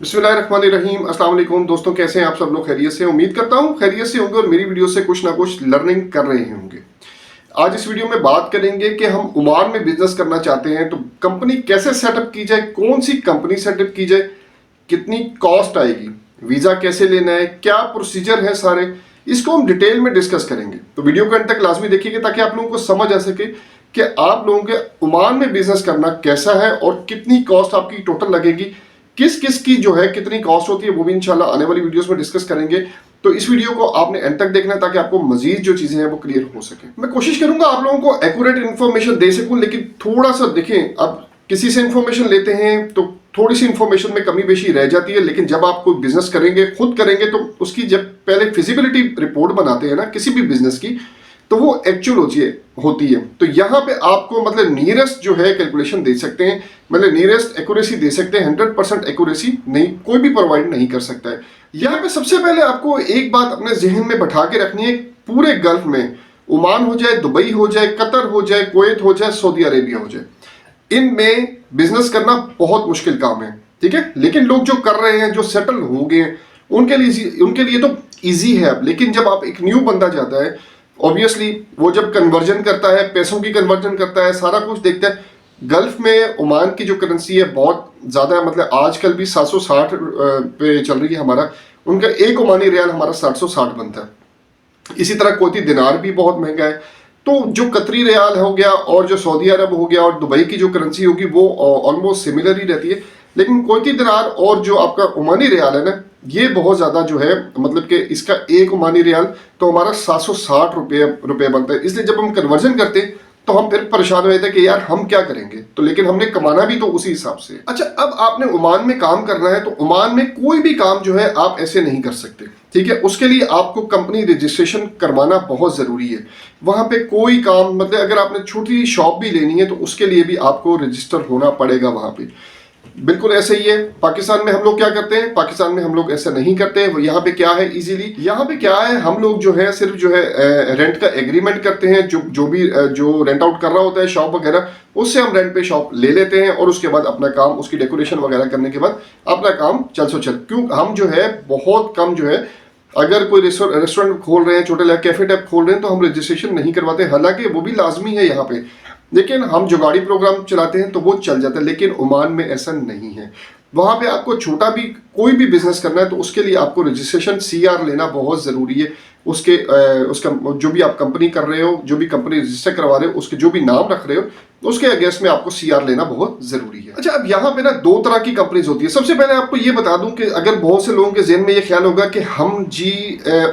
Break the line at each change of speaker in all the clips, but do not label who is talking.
बिस्मिल्लाहिर्रहमानिर्रहीम। अस्सलाम वालेकुम दोस्तों, कैसे हैं आप सब लोग? खैरियत से? उम्मीद करता हूं खैरियत से होंगे और मेरी वीडियो से कुछ ना कुछ लर्निंग कर रहे होंगे। आज इस वीडियो में बात करेंगे कि हम ओमान में बिजनेस करना चाहते हैं तो कंपनी कैसे सेटअप की जाए, कौन सी कंपनी सेटअप की जाए, कितनी कॉस्ट आएगी, वीजा कैसे लेना है, क्या प्रोसीजर है, सारे इसको हम डिटेल में डिस्कस करेंगे। तो वीडियो को अंत तक लाजमी देखिएगा ताकि आप लोगों को समझ आ सके कि आप लोगों के ओमान में बिजनेस करना कैसा है और कितनी कॉस्ट आपकी टोटल लगेगी, किस किस की जो है कितनी कॉस्ट होती है, वो भी इंशाल्लाह आने वाली वीडियोस में डिस्कस करेंगे। तो इस वीडियो को आपने एंड तक देखना है ताकि आपको मजीद जो चीजें हैं वो क्लियर हो सके। मैं कोशिश करूंगा आप लोगों को एक्यूरेट इन्फॉर्मेशन दे सकूं, लेकिन थोड़ा सा देखें, अब किसी से इन्फॉर्मेशन लेते हैं तो थोड़ी सी इन्फॉर्मेशन में कमी बेशी रह जाती है, लेकिन जब आप कोई बिजनेस करेंगे, खुद करेंगे, तो उसकी जब पहले फिजिबिलिटी रिपोर्ट बनाते हैं ना किसी भी बिजनेस की, तो वो एक्चुअल होती है। तो यहाँ पे आपको मतलब नियरेस्ट जो है कैलकुलेशन दे सकते हैं, मतलब नियरेस्ट एक्यूरेसी दे सकते हैं। 100% एक्यूरेसी नहीं कोई भी प्रोवाइड नहीं कर सकता है। यहाँ पे सबसे पहले आपको एक बात अपने जहन में बैठा के रखनी है, पूरे गल्फ में, ओमान हो जाए, दुबई हो जाए, कतर हो जाए, कुवैत हो जाए, सऊदी अरेबिया हो जाए, इनमें बिजनेस करना बहुत मुश्किल काम है, ठीक है। लेकिन लोग जो कर रहे हैं, जो सेटल हो गए हैं, उनके लिए तो इजी है। अब लेकिन जब आप एक न्यू बंदा जाता है, ऑब्वियसली वो जब कन्वर्जन करता है, पैसों की कन्वर्जन करता है, सारा कुछ देखता है। गल्फ में ओमान की जो करेंसी है बहुत ज़्यादा है, मतलब आजकल भी 760 पे चल रही है हमारा। उनका एक ओमानी रियाल हमारा 760 बनता है। इसी तरह कोती दिनार भी बहुत महंगा है। तो जो कतरी रियाल हो गया और जो सऊदी अरब हो गया और दुबई की जो करेंसी होगी वो ऑलमोस्ट सिमिलर ही रहती है। लेकिन कोती दिनार और जो आपका ओमानी रियाल है ना, ये बहुत ज़्यादा जो है, मतलब कि इसका एक ओमानी रियाल तो हमारा 760 रुपये बनता है। इसलिए जब हम कन्वर्जन करते तो हम फिर परेशान हो जाते कि यार हम क्या करेंगे, तो लेकिन हमने कमाना भी तो उसी हिसाब से। अच्छा, अब आपने ओमान में काम करना है तो ओमान में कोई भी काम जो है आप ऐसे नहीं कर सकते, ठीक है। उसके लिए आपको कंपनी रजिस्ट्रेशन करवाना बहुत ज़रूरी है। वहाँ पे कोई काम, मतलब अगर आपने छोटी शॉप भी लेनी है तो उसके लिए भी आपको रजिस्टर होना पड़ेगा वहाँ पे। बिल्कुल ऐसे ही है। पाकिस्तान में हम लोग क्या करते हैं, पाकिस्तान में हम लोग ऐसा नहीं करते। यहाँ पे क्या है, इजीली यहाँ पे क्या है, हम लोग जो है सिर्फ जो है रेंट का एग्रीमेंट करते हैं। जो रेंट आउट कर रहा होता है शॉप वगैरह, उससे हम रेंट पे शॉप ले लेते हैं और उसके बाद अपना काम, उसकी डेकोरेशन वगैरह करने के बाद अपना काम चल सो चल। क्यों हम जो है बहुत कम जो है, अगर कोई रेस्टोरेंट खोल रहे हैं, छोटे कैफे टाइप खोल रहे हैं, तो हम रजिस्ट्रेशन नहीं करवाते। हालांकि वो भी लाजमी है यहाँ पे, लेकिन हम जो गाड़ी प्रोग्राम चलाते हैं तो वो चल जाता है। लेकिन ओमान में ऐसा नहीं है। वहाँ पे आपको छोटा भी कोई भी बिजनेस करना है तो उसके लिए आपको रजिस्ट्रेशन CR लेना बहुत ज़रूरी है। उसका जो भी आप कंपनी कर रहे हो, जो भी कंपनी रजिस्टर करवा रहे हो, उसके जो भी नाम रख रहे हो, उसके अगेंस्ट में आपको CR लेना बहुत ज़रूरी है। अच्छा, अब यहाँ पे ना दो तरह की कंपनीज होती है। सबसे पहले आपको ये बता दूं कि अगर बहुत से लोगों के जहन में ये ख्याल होगा कि हम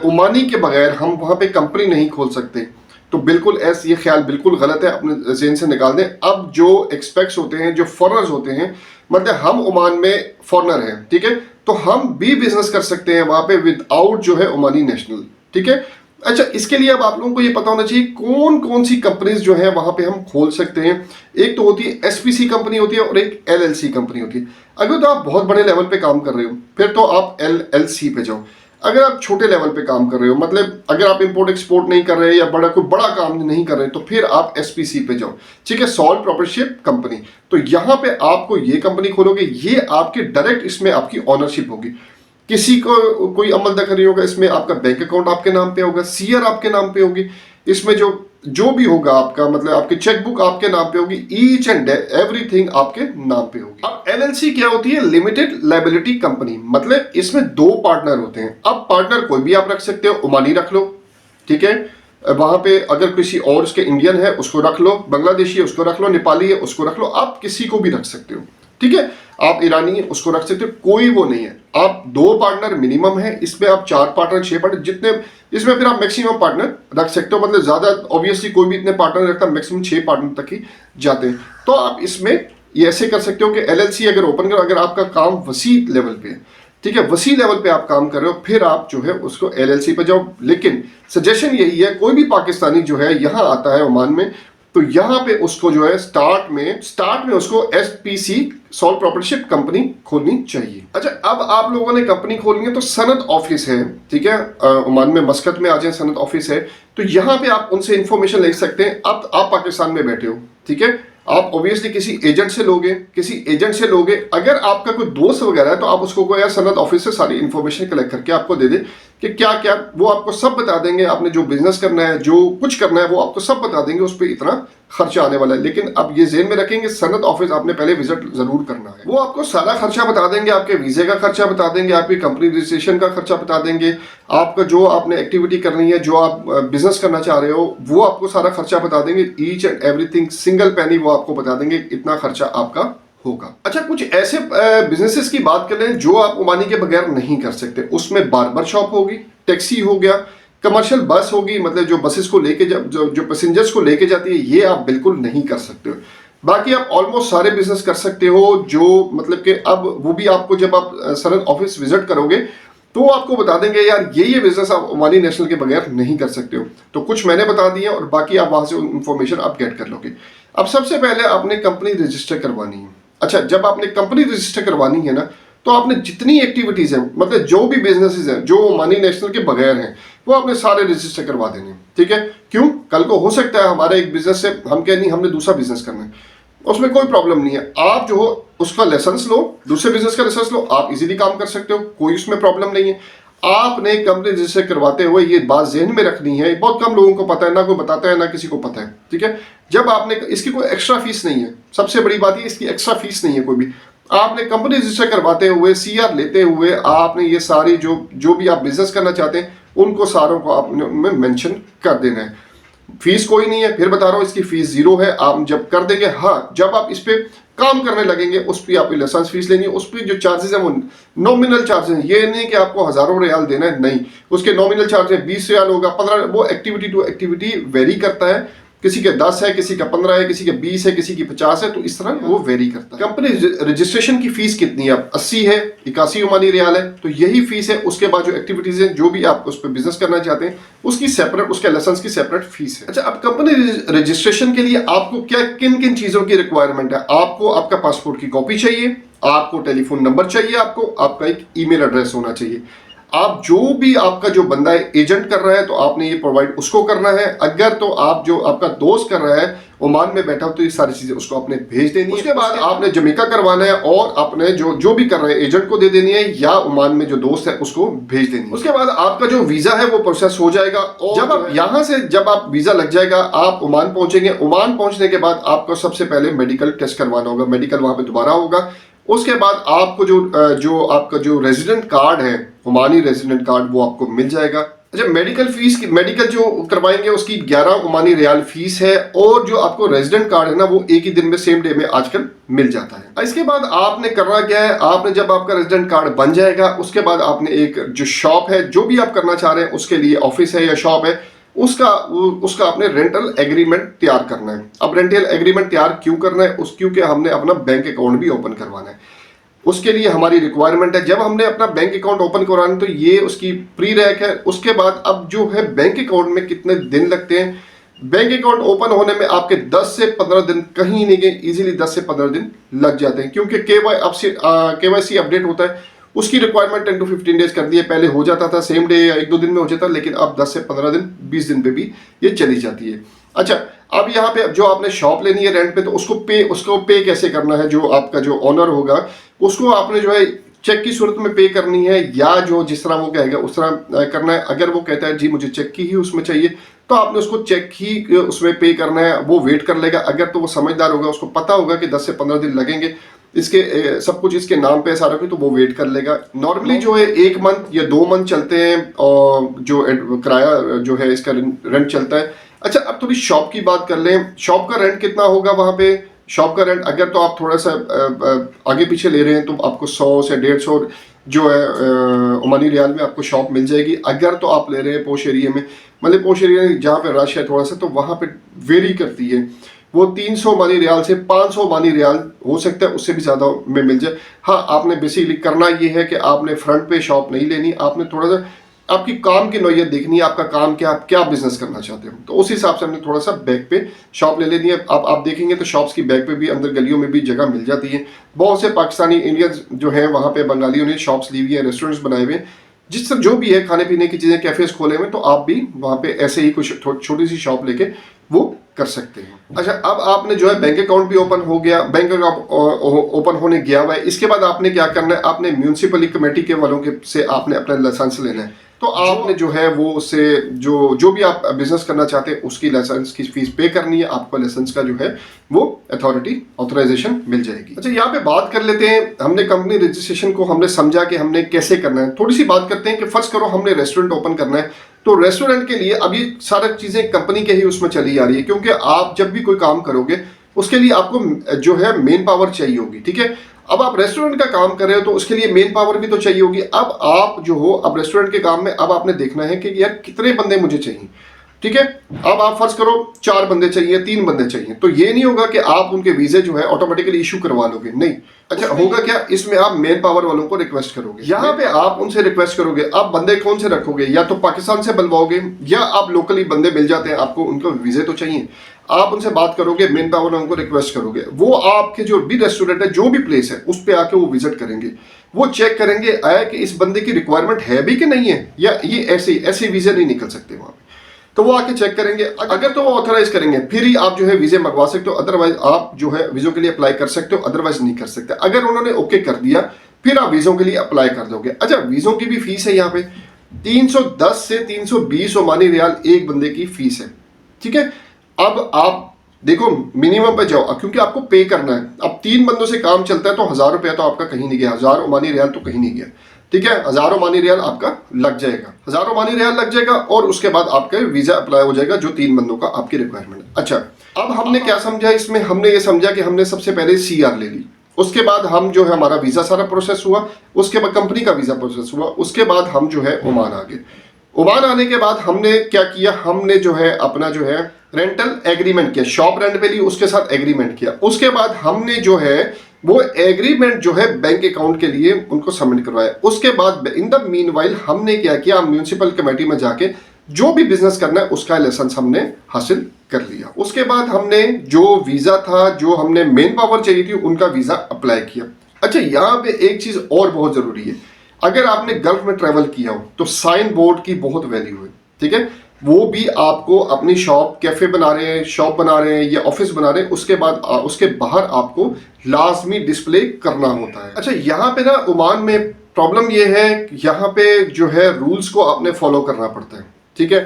ओमानी के बगैर हम वहाँ पे कंपनी नहीं खोल सकते, तो बिल्कुल ऐसा ये ख्याल बिल्कुल गलत है, अपने जहन से निकाल दें। अब जो एक्सपेक्ट्स होते हैं, जो फॉरेनर्स होते हैं, मतलब हम ओमान में फॉरेनर हैं, ठीक है, तो हम भी बिजनेस कर सकते हैं वहाँ पे विदाउट जो है ओमानी नेशनल, ठीक है। अच्छा, इसके लिए अब आप लोगों को ये पता होना चाहिए कौन कौन सी कंपनीज जो है वहाँ पे हम खोल सकते हैं। एक तो होती है SPC कंपनी होती है और एक LLC कंपनी होती है। अगर तो आप बहुत बड़े लेवल पे काम कर रहे हो फिर तो आप LLC पे जाओ। अगर आप छोटे लेवल पे काम कर रहे हो, मतलब अगर आप इंपोर्ट एक्सपोर्ट नहीं कर रहे या कोई बड़ा काम नहीं कर रहे, तो फिर आप SPC पे जाओ, ठीक है, सोल प्रोप्राइटरशिप कंपनी। तो यहाँ पे आपको ये कंपनी खोलोगे, ये आपके डायरेक्ट इसमें आपकी ऑनरशिप होगी। किसी को कोई अमल दखल नहीं होगा इसमें। आपका बैंक अकाउंट आपके नाम पे होगा, CR आपके नाम पे होगी। इसमें जो भी होगा आपका, मतलब आपकी चेकबुक आपके नाम पे होगी, ईच एंड एवरीथिंग आपके नाम पे होगी। अब LLC क्या होती है, लिमिटेड लायबिलिटी कंपनी, मतलब इसमें दो पार्टनर होते हैं। अब पार्टनर कोई भी आप रख सकते हो, ओमानी रख लो, ठीक है, वहां पे अगर किसी और उसके इंडियन है उसको रख लो, बांग्लादेशी है उसको रख लो, नेपाली है उसको रख लो, आप किसी को भी रख सकते हो, ठीक है। आप ईरानी है उसको रख सकते हो, कोई वो नहीं है। आप दो पार्टनर मिनिमम है, इसमें आप 4 पार्टनर 6 पार्टनर जितने, इसमें फिर आप मैक्सिमम पार्टनर रख सकते हो। मतलब ज्यादा ऑब्वियसली कोई भी इतने पार्टनर रखता, मैक्सिमम 6 पार्टनर तक ही जाते हैं। तो आप इसमें ये ऐसे कर सकते हो कि LLC अगर ओपन करो, अगर आपका काम वसी लेवल पे है, ठीक है, वसी लेवल पे आप काम कर रहे हो, फिर आप जो है उसको LLC पे जाओ। लेकिन सजेशन यही है, कोई भी पाकिस्तानी जो है यहाँ आता है ओमान में, तो यहाँ पे उसको जो है स्टार्ट में उसको SPC सोल प्रोप्राइटरशिप कंपनी खोलनी चाहिए। अच्छा, अब आप लोगों ने कंपनी खोलनी है तो सनद ऑफिस है, ठीक है, ओमान में मस्कत में आ जाए, सनद ऑफिस है, तो यहाँ पे आप उनसे इंफॉर्मेशन ले सकते हैं। अब आप पाकिस्तान में बैठे हो, ठीक है, आप ऑब्वियसली किसी एजेंट से लोगे। अगर आपका कोई दोस्त वगैरह है तो आप उसको कोई यार सनद ऑफिस से सारी इन्फॉर्मेशन कलेक्ट करके आपको दे दे कि क्या क्या, वो आपको सब बता देंगे। आपने जो बिजनेस करना है, जो कुछ करना है, वो आपको सब बता देंगे। उस पर इतना खर्चा आने वाला है। लेकिन अब ये ज़हन में रखेंगे, सनद ऑफिस आपने पहले विजिट जरूर करना है। वो आपको सारा खर्चा बता देंगे, आपके वीजे का खर्चा बता देंगे, आपकी कंपनी रजिस्ट्रेशन का खर्चा बता देंगे, आपका जो आपने एक्टिविटी करनी है, जो आप बिजनेस करना चाह रहे हो, वो आपको सारा खर्चा बता देंगे। Each and everything, single penny वो आपको बता देंगे, इतना खर्चा आपका होगा। अच्छा, कुछ ऐसे बिजनेसेस की बात करें जो आप ओमानी के बगैर नहीं कर सकते। उसमें बार्बर शॉप होगी, टैक्सी हो गया, कमर्शियल बस होगी, मतलब जो बसेस को लेके जो पैसेंजर्स को लेके जाती है, ये आप बिल्कुल नहीं कर सकते हो। बाकी आप ऑलमोस्ट सारे बिजनेस कर सकते हो, जो मतलब कि अब वो भी आपको जब आप सनद ऑफिस विजिट करोगे तो आपको बता देंगे यार ये बिजनेस आप ओमानी नेशनल के बगैर नहीं कर सकते हो। तो कुछ मैंने बता दिए और बाकी आप वहां से इंफॉर्मेशन आप गेट कर लोगे। अब सबसे पहले आपने कंपनी रजिस्टर करवानी है। अच्छा, जब आपने कंपनी रजिस्टर करवानी है ना, तो आपने जितनी एक्टिविटीज हैं, मतलब जो भी बिजनेसेस हैं जो ओमानी नेशनल के बगैर हैं, वो आपने सारे रजिस्टर करवा देने हैं। ठीक है, क्यों? कल को हो सकता है हमारा एक बिजनेस से हम कहें नहीं हमने दूसरा बिजनेस करना है, उसमें कोई प्रॉब्लम नहीं है। आप जो हो उसका लाइसेंस लो, दूसरे बिजनेस का लाइसेंस लो, आप इजीली काम कर सकते हो, कोई उसमें प्रॉब्लम नहीं है। आपने कंपनी रजिस्टर करवाते हुए ये बात ज़हन में रखनी है, बहुत कम लोगों को पता है, ना कोई बताता है ना किसी को पता है। ठीक है, जब आपने, इसकी कोई एक्स्ट्रा फीस नहीं है, सबसे बड़ी बात ये इसकी एक्स्ट्रा फीस नहीं है कोई भी। आपने कंपनी रजिस्टर करवाते हुए, सीआर लेते हुए, आपने ये सारी जो भी आप बिजनेस करना चाहते हैं उनको सारों को आपने मेंशन कर देना है। फीस कोई नहीं है, फिर बता रहा हूँ, इसकी फीस 0 है। आप जब कर देंगे, हाँ, जब आप इस पे काम करने लगेंगे उस पर आपकी लाइसेंस फीस लेनी है। उस पर जो चार्जेस है वो नॉमिनल चार्जेस हैं। ये नहीं कि आपको हजारों रियाल देना है, नहीं, उसके नॉमिनल चार्ज है 20 रियाल होगा, 15, वो एक्टिविटी टू एक्टिविटी वेरी करता है। किसी के 10 है, किसी का 15 है, किसी के 20 है, किसी की 50 है, तो इस तरह वो वेरी करता है। कंपनी रजिस्ट्रेशन की फीस कितनी है? 80 है, 81 ओमानी रियाल है, तो यही फीस है। उसके बाद जो एक्टिविटीज है, जो भी आप उस पर बिजनेस करना चाहते हैं, उसकी सेपरेट, उसके लाइसेंस की सेपरेट फीस है। अच्छा, अब कंपनी रजिस्ट्रेशन के लिए आपको क्या किन किन चीजों की रिक्वायरमेंट है? आपको आपका पासपोर्ट की कॉपी चाहिए, आपको टेलीफोन नंबर चाहिए, आपका एक ईमेल एड्रेस होना चाहिए। आप जो भी आपका जो बंदा है एजेंट कर रहा है, तो आपने ये प्रोवाइड उसको करना है। अगर तो आप जो आपका दोस्त कर रहा है ओमान में बैठा हो, तो ये सारी चीजें उसको आपने भेज देनी है। उसके बाद आपने जमैका करवाना है और अपने जो भी कर रहे हैं एजेंट को दे देनी है, या ओमान में जो दोस्त है उसको भेज देनी है। उसके बाद आपका जो वीजा है वो प्रोसेस हो जाएगा, और जब आप यहाँ से जब आप वीजा लग जाएगा, आप ओमान पहुंचेंगे। ओमान पहुंचने के बाद आपको सबसे पहले मेडिकल टेस्ट करवाना होगा, मेडिकल वहां पे दोबारा होगा। उसके बाद आपको जो आपका जो रेजिडेंट कार्ड है, ओमानी रेजिडेंट कार्ड, वो आपको मिल जाएगा। अच्छा, मेडिकल जो करवाएंगे उसकी 11 ओमानी रियाल फीस है, और जो आपको रेजिडेंट कार्ड है ना, वो एक ही दिन में, सेम डे में आजकल मिल जाता है। इसके बाद आपने करना क्या है? आपने जब आपका रेजिडेंट कार्ड बन जाएगा, उसके बाद आपने एक जो शॉप है, जो भी आप करना चाह रहे हैं, उसके लिए ऑफिस है या शॉप है, उसका आपने रेंटल एग्रीमेंट तैयार करना है। अब रेंटल एग्रीमेंट तैयार क्यों करना है? क्योंकि हमने अपना बैंक अकाउंट भी ओपन करवाना है। उसके लिए हमारी रिक्वायरमेंट है, जब हमने अपना बैंक अकाउंट ओपन करवाना है, तो ये उसकी प्री रैक है। उसके बाद अब जो है बैंक अकाउंट में कितने दिन लगते हैं? बैंक अकाउंट ओपन होने में आपके 10 से 15 दिन, कहीं नहीं गए, इजीली 10 से 15 दिन लग जाते हैं, क्योंकि केवाईसी अपडेट होता है। उसकी रिक्वायरमेंट 10 to 15 डेज कर दी है। पहले हो जाता था सेम डे या 1-2 दिन में हो जाता, लेकिन अब 10 से 15 दिन, 20 दिन पे भी ये चली जाती है। अच्छा, अब यहाँ पे जो आपने शॉप लेनी है रेंट पे, तो उसको पे कैसे करना है? जो आपका जो ओनर होगा, उसको आपने जो है चेक की सूरत में पे करनी है, या जो जिस तरह वो कहेगा उस तरह करना है। अगर वो कहता है जी मुझे चेक की ही उसमें चाहिए, तो आपने उसको चेक ही उसमें पे करना है। वो वेट कर लेगा। अगर तो वो समझदार होगा, उसको पता होगा कि 10 से 15 दिन लगेंगे, इसके सब कुछ इसके नाम पे सारा कुछ, तो वो वेट कर लेगा। नॉर्मली जो है 1 मंथ या 2 मंथ चलते हैं, और जो किराया जो है इसका रेंट चलता है। अच्छा, अब थोड़ी शॉप की बात कर लें। शॉप का रेंट कितना होगा वहाँ पे? शॉप का रेंट अगर तो आप थोड़ा सा आगे पीछे ले रहे हैं, तो आपको 100 से 150 जो है ओमानी रियाल में आपको शॉप मिल जाएगी। अगर तो आप ले रहे हैं पोश एरिया में, मतलब पोश एरिया जहाँ पे रश है थोड़ा सा, तो वहाँ पे वेरी करती है। वो 300 ओमानी रियाल से 500 ओमानी रियाल हो सकता है, उससे भी ज़्यादा में मिल जाए। हाँ, आपने बेसिकली करना ये है कि आपने फ्रंट पे शॉप नहीं लेनी, आपने थोड़ा सा आपकी काम की नौयत देखनी है, आपका काम क्या, आप क्या बिजनेस करना चाहते हो, तो उस हिसाब से हमने थोड़ा सा बैक पे शॉप ले लेनी है। आप देखेंगे तो शॉप्स की बैक पे भी अंदर गलियों में भी जगह मिल जाती है। बहुत से पाकिस्तानी इंडियंस जो है वहाँ पे बंगालियों ने शॉप्स ली हुई है, रेस्टोरेंट्स बनाए हुए हैं, जिस जो भी है खाने पीने की चीज़ें, कैफेज खोले हुए, तो आप भी वहाँ पे ऐसे ही कुछ छोटी सी शॉप लेके वो कर सकते हैं। अच्छा, अब आपने जो है बैंक अकाउंट भी ओपन हो गया, बैंक अकाउंट ओपन होने गया हुआ है, इसके बाद आपने क्या करना है, आपने म्यूनिसिपल कमेटी के वालों के से आपने अपना लाइसेंस लेना है। तो आपने जो है वो उससे जो भी आप बिजनेस करना चाहते हैं उसकी लाइसेंस की फीस पे करनी है, आपको लाइसेंस का जो है वो ऑथराइजेशन मिल जाएगी। अच्छा, यहाँ पे बात कर लेते हैं, हमने कंपनी रजिस्ट्रेशन को हमने समझा कि हमने कैसे करना है। थोड़ी सी बात करते हैं कि फर्स्ट करो हमने रेस्टोरेंट ओपन करना है, तो रेस्टोरेंट के लिए अब ये सारी चीजें कंपनी के ही उसमें चली जा रही है, क्योंकि आप जब भी कोई काम करोगे उसके लिए आपको जो है मेन पावर चाहिए होगी। ठीक है, अब आप रेस्टोरेंट का काम कर रहे हो तो उसके लिए मेन पावर भी तो चाहिए होगी। अब आप जो हो, अब रेस्टोरेंट के काम में अब आपने देखना है कि यार कितने बंदे मुझे चाहिए। ठीक है, अब आप फर्ज करो 4 बंदे चाहिए, 3 बंदे चाहिए, तो ये नहीं होगा कि आप उनके वीजे जो है ऑटोमेटिकली इशू करवा लोगे, नहीं। अच्छा, होगा क्या, इसमें आप मेन पावर वालों को रिक्वेस्ट करोगे, यहाँ पे आप उनसे रिक्वेस्ट करोगे। आप बंदे कौन से रखोगे, या तो पाकिस्तान से बुलवाओगे या आप लोकली बंदे मिल जाते हैं आपको, उनको वीजे तो चाहिए, आप उनसे बात करोगे, मेन पावर वालों को रिक्वेस्ट करोगे, वो आपके जो भी रेस्टोरेंट है, जो भी प्लेस है, उस पे आके वो विजिट करेंगे, वो चेक करेंगे आया कि इस बंदे की रिक्वायरमेंट है भी कि नहीं है, या ये ऐसे वीजे नहीं निकल सकते वहां पे, तो वो आके चेक करेंगे। अगर तो वो ऑथराइज करेंगे फिर ही आप जो है वीजे मंगवा सकते हो, अदरवाइज आप जो है वीजों के लिए अप्लाई कर सकते हो, अदरवाइज नहीं कर सकते। अगर उन्होंने ओके कर दिया फिर आप वीजों के लिए अप्लाई कर दोगे। अच्छा, वीजों की भी फीस है यहाँ पे 310 से 320 ओमानी रियाल एक बंदे की फीस है। ठीक है, अब आप देखो मिनिमम पे जाओ, क्योंकि आपको पे करना है। अब 3 बंदों से काम चलता है तो 1000 रुपया तो आपका कहीं नहीं गया, 1000 ओमानी रियाल तो कहीं नहीं गया। ठीक है, 1000 ओमानी रियाल आपका लग जाएगा, 1000 ओमानी रियाल लग जाएगा, और उसके बाद आपका वीजा अप्लाई हो जाएगा जो 3 बंदों का आपकी रिक्वायरमेंट। अच्छा, अब हमने क्या समझा इसमें, हमने ये समझा कि हमने सबसे पहले CR ले ली, उसके बाद हम जो है हमारा वीजा सारा प्रोसेस हुआ, उसके बाद कंपनी का वीजा प्रोसेस हुआ, उसके बाद हम जो है ओमान आ गए। ओमान आने के बाद हमने क्या किया, हमने जो है अपना जो है रेंटल एग्रीमेंट किया, शॉप रेंट पे ली, उसके साथ एग्रीमेंट किया। उसके बाद हमने जो है वो एग्रीमेंट जो है बैंक अकाउंट के लिए उनको सबमिट करवाया। उसके बाद इन द मीनवाइल हमने क्या किया, म्यूनिसिपल कमेटी में जाके जो भी बिजनेस करना है उसका लाइसेंस हमने हासिल कर लिया। उसके बाद हमने जो वीजा था, जो हमने मेन पावर चाहिए थी, उनका वीजा अप्लाई किया। अच्छा, यहाँ पे एक चीज और बहुत जरूरी है, अगर आपने गल्फ में ट्रेवल किया हो तो साइन बोर्ड की बहुत वैल्यू है। ठीक है, वो भी आपको अपनी शॉप, कैफे बना रहे हैं, शॉप बना रहे हैं या ऑफिस बना रहे हैं, उसके बाद उसके बाहर आपको लाजमी डिस्प्ले करना होता है। अच्छा, यहाँ पे ना ओमान में प्रॉब्लम ये है, यहाँ पे जो है रूल्स को आपने फॉलो करना पड़ता है। ठीक है,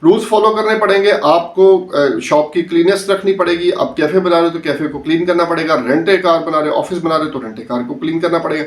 रूल्स फॉलो करने पड़ेंगे आपको, शॉप की क्लीनेस रखनी पड़ेगी। आप कैफे बना रहे हो तो कैफे को क्लीन करना पड़ेगा, रेंट ए कार बना रहे हो, ऑफिस बना रहे हो तो रेंट ए कार को क्लीन करना पड़ेगा।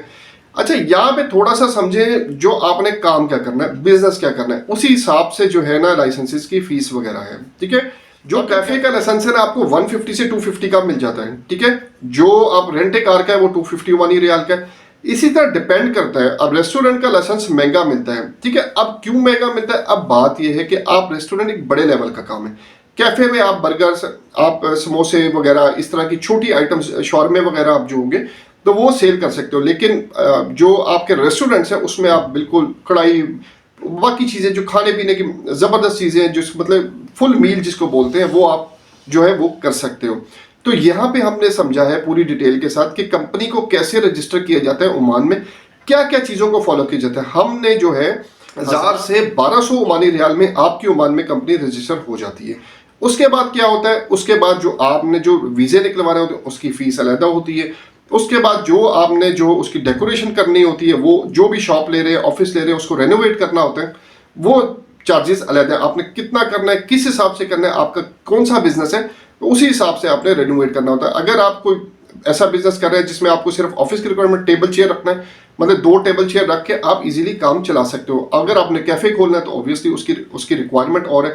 अच्छा, यहाँ पे थोड़ा सा समझे जो आपने काम क्या करना है, बिजनेस क्या करना है, उसी हिसाब से जो है ना लाइसेंसेस की फीस वगैरह है। ठीक है, जो कैफे का लाइसेंस है ना आपको 150 से 250 का मिल जाता है। ठीक है, जो आप रेंट ए कार का है वो 250 ओमानी रियाल का है। इसी तरह डिपेंड करता है। अब रेस्टोरेंट का लाइसेंस महंगा मिलता है। ठीक है, अब क्यों महंगा मिलता है, अब बात यह है कि आप रेस्टोरेंट एक बड़े लेवल का काम है, कैफे में आप बर्गर, आप समोसे वगैरह, इस तरह की छोटी आइटम्स, शॉर्मे वगैरह आप जो होंगे तो वो सेल कर सकते हो। लेकिन जो आपके रेस्टोरेंट्स हैं उसमें आप बिल्कुल कढ़ाई, बाकी चीज़ें जो खाने पीने की ज़बरदस्त चीज़ें, जिस मतलब फुल मील जिसको बोलते हैं, वो आप जो है वो कर सकते हो। तो यहाँ पे हमने समझा है पूरी डिटेल के साथ कि कंपनी को कैसे रजिस्टर किया जाता है ओमान में, क्या क्या चीज़ों को फॉलो किया जाता है। हमने जो है 1000 से 1200 ओमानी रियाल में आपकी ओमान में कंपनी रजिस्टर हो जाती है। उसके बाद क्या होता है, उसके बाद जो आपने जो वीज़े निकलवा रहे होते हैं उसकी फ़ीस अलग होती है। उसके बाद जो आपने जो उसकी डेकोरेशन करनी होती है, वो जो भी शॉप ले रहे हैं, ऑफिस ले रहे हैं, उसको रेनोवेट करना होता है, वो चार्जेस अलग है। आपने कितना करना है, किस हिसाब से करना है, आपका कौन सा बिजनेस है, तो उसी हिसाब से आपने रेनोवेट करना होता है। अगर आप कोई ऐसा बिजनेस कर रहे हैं जिसमें आपको सिर्फ ऑफिस की रिक्वायरमेंट, टेबल चेयर रखना है, मतलब 2 टेबल चेयर रख के आप इजीली काम चला सकते हो। अगर आपने कैफे खोलना है तो ऑब्वियसली उसकी रिक्वायरमेंट और है।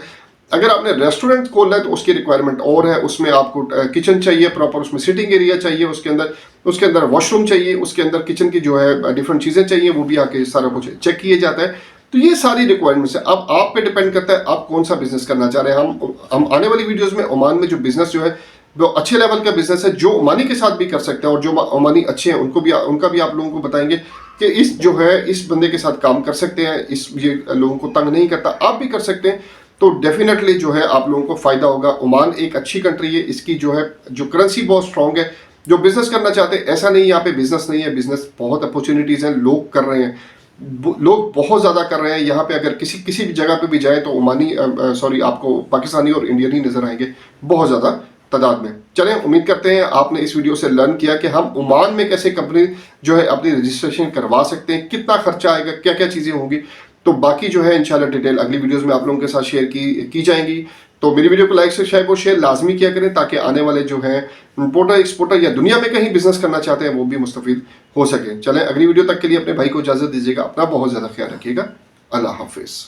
अगर आपने रेस्टोरेंट खोलना है तो उसकी रिक्वायरमेंट और है, उसमें आपको किचन चाहिए प्रॉपर, उसमें सिटिंग एरिया चाहिए, उसके अंदर वॉशरूम चाहिए, उसके अंदर किचन की जो है डिफरेंट चीज़ें चाहिए, वो भी आके सारा कुछ चेक किया जाता है। तो ये सारी रिक्वायरमेंट्स है। अब आप पे डिपेंड करता है आप कौन सा बिजनेस करना चाह रहे हैं। हम आने वाली वीडियोस में ओमान में जो बिजनेस जो है वो अच्छे लेवल का बिजनेस है, जो ओमानी के साथ भी कर सकते हैं, और जो ओमानी अच्छे हैं उनका भी आप लोगों को बताएंगे कि इस बंदे के साथ काम कर सकते हैं, ये लोगों को तंग नहीं करता, आप भी कर सकते हैं। तो डेफिनेटली जो है आप लोगों को फायदा होगा। ओमान एक अच्छी कंट्री है, इसकी जो करेंसी बहुत स्ट्रांग है। जो बिजनेस करना चाहते हैं, ऐसा नहीं यहाँ पे बिजनेस नहीं है, बिजनेस बहुत अपॉर्चुनिटीज हैं, लोग कर रहे हैं। लोग बहुत ज़्यादा कर रहे हैं। यहाँ पे अगर किसी भी जगह पे भी जाए तो ओमानी आपको पाकिस्तानी और इंडियन ही नज़र आएंगे बहुत ज़्यादा तादाद में। चलें, उम्मीद करते हैं आपने इस वीडियो से लर्न किया कि हम ओमान में कैसे कंपनी जो है अपनी रजिस्ट्रेशन करवा सकते हैं, कितना खर्चा आएगा, क्या क्या चीज़ें होंगी। तो बाकी जो है इंशाल्लाह डिटेल अगली वीडियोस में आप लोगों के साथ शेयर की जाएंगी। तो मेरी वीडियो को लाइक सब्सक्राइब और शेयर लाजमी किया करें ताकि आने वाले जो है इंपोर्टर एक्सपोर्टर या दुनिया में कहीं बिजनेस करना चाहते हैं वो भी मुस्तफीद हो सके। चलें, अगली वीडियो तक के लिए अपने भाई को इजाज़त दीजिएगा। अपना बहुत ज़्यादा ख्याल रखिएगा। अल्लाह हाफिज़।